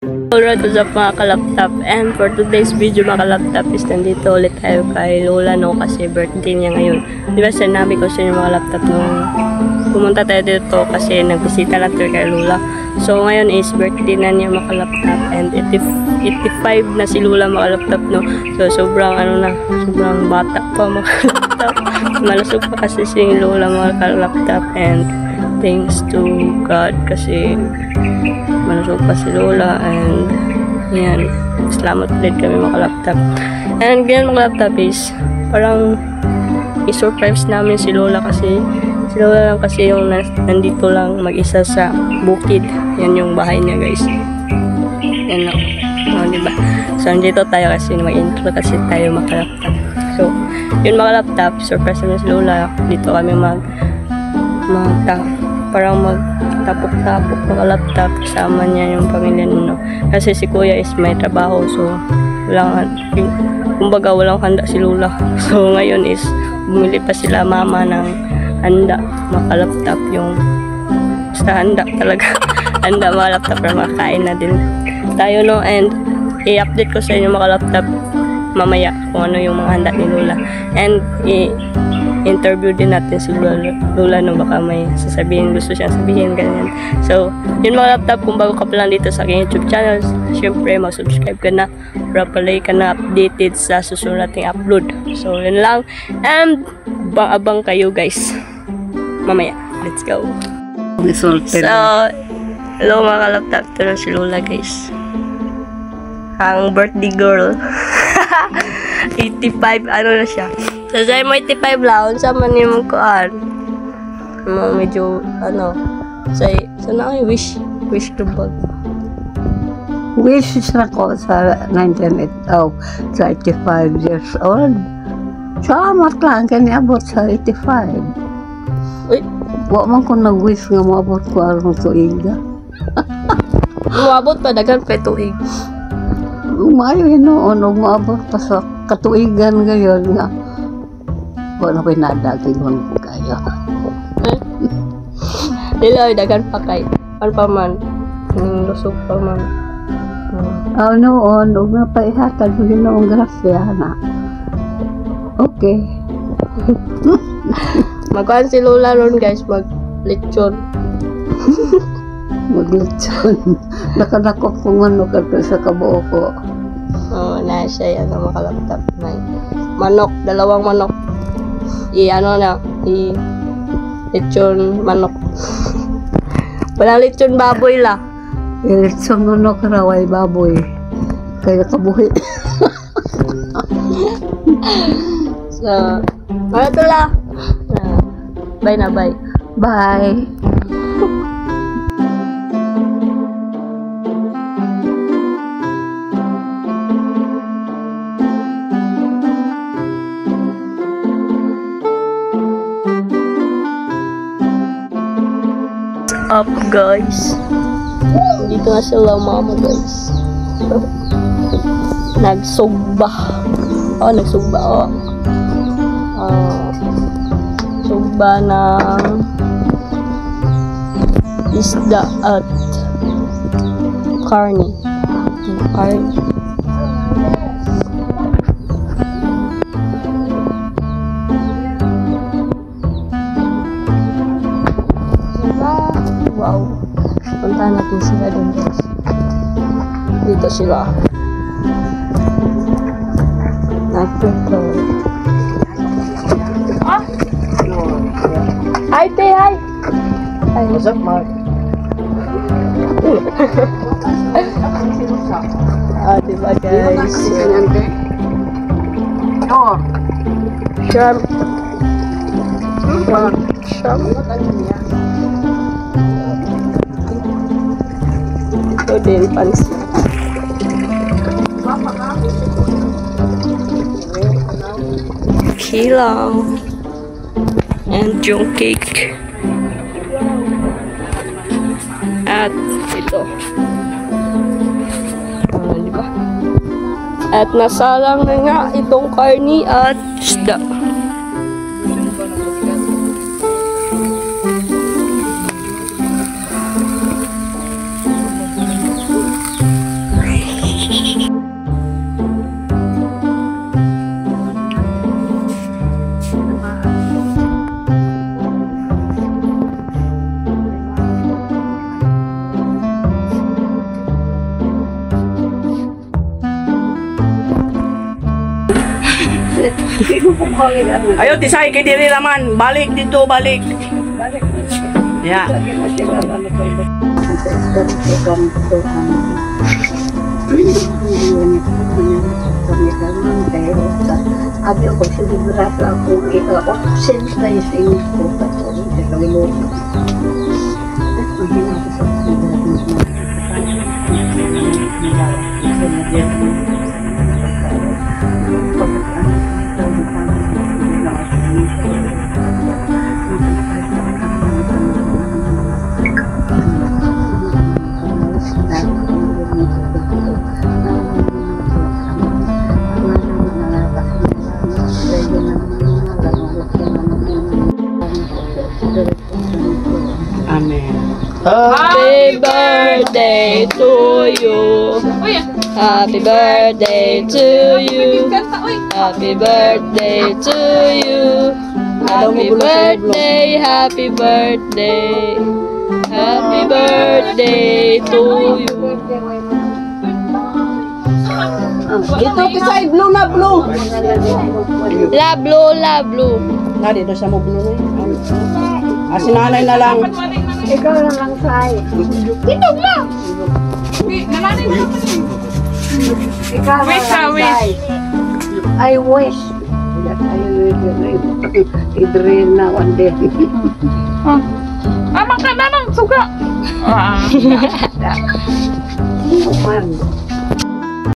Alright, what's up mga kalaptop, and for today's video mga kalaptop is nandito ulit tayo kay Lola, no, kasi birthday niya ngayon. Diba sinabi ko sa inyo mga kalaptop nung pumunta tayo dito kasi nagbisita lang tayo kay Lola. So ngayon is birthday na niya mga kalaptop, and 85 na si Lola mga kalaptop, no. So sobrang sobrang bata pa mga kalaptop. Malusog pa kasi si Lola mga kalaptop, and thanks to God kasi malusog pa si Lola, and yan, salamat ulit kami mga kalaptop. And ganyan mga kalaptop is parang i-surprise namin si Lola kasi si Lola lang kasi yung nandito lang mag-isa sa bukid. Yan yung bahay niya guys, yan lang, diba? So nandito tayo kasi mag-intro kasi tayo mga kalaptop. So yun mga kalaptop, surprise namin si Lola. Dito kami parang magtapok-tapok mga laptop, kasama niya yung pamilya no. Kasi si kuya is may trabaho, so kumbaga walang handa si Lola. So ngayon is bumili pa sila mama ng handa mga laptop, yung basta handa talaga handa mga laptop para makain na din tayo, no. And i-update ko sa inyo mga laptop mamaya kung ano yung mga handa ni Lola, and interview din natin si Lola, no, baka may gusto siyang sabihin, ganyan. So yun mga laptop, kung bago ka pa lang dito sa aking YouTube channel, syempre mag-subscribe ka na para palagi ka na updated sa susunod nating upload. So yun lang, and abang kayo guys mamaya. Let's go. So hello mga laptop, ito na si Lola guys, ang birthday girl. 85 na siya. So, sa mo 85 lang, sa man yung kuan. Medyo, sa na kayo, wish to bag. Wish na ko sa 85 years old. Salamat lang, kanya abot sa 85. Uy. Wa man ko nag-wish nga maabot ko arong tuiga. Maabot pa, dagan pa tuig. Umayo yun noon, maabot pa sa katuigan ngayon nga. Wala ko nadagin ko kayo. Dila, dagan pa kay. Ano pa man? Lusog pa man. Noon, huwag na pa ihatag mo din noong grasya na. Okay. Magkuhan si Lola ron guys, mag-lechon. Mag-lechon. Nakadakop kung ano ka sa kabuo ko. Oo, na siya yan ang makalaptop. May manok, 2 manok. Lechon manok. Walang lechon baboy la. Lechon manok raway baboy. Kaya kabuhi. So, ano to la? Bye na, bye. Bye. Up guys, dito na sila mama guys. Nagsugba sugba ng isda at karni. Wow, punta natin sila dun guys. Dito sila nag-prepare. Hi te, hi. What's up, Mark? Diba guys? Shrimp. Ito din, pansit. Kilaw. And yung cake. At ito. Diba? At nasalang na nga itong karni at isda. Ayo, tisay kay diri naman. Balik dito, balik. Ya. Abi ako sigurado ako ikaw since na yung singin ko patuloy sa kalimutan. Mahina ko sa Amen. Happy birthday to you. Happy birthday to you. Happy birthday to you. Happy birthday, happy birthday. Happy birthday to you. Dito tisay blue na blue. La blue. Na dito sa mo blue na. Si nanay na lang. ikaw na lang say. Itog lang. Ikaw na lang say. I wish that I will i-drill na one day. Amang ka na ng suga. Man,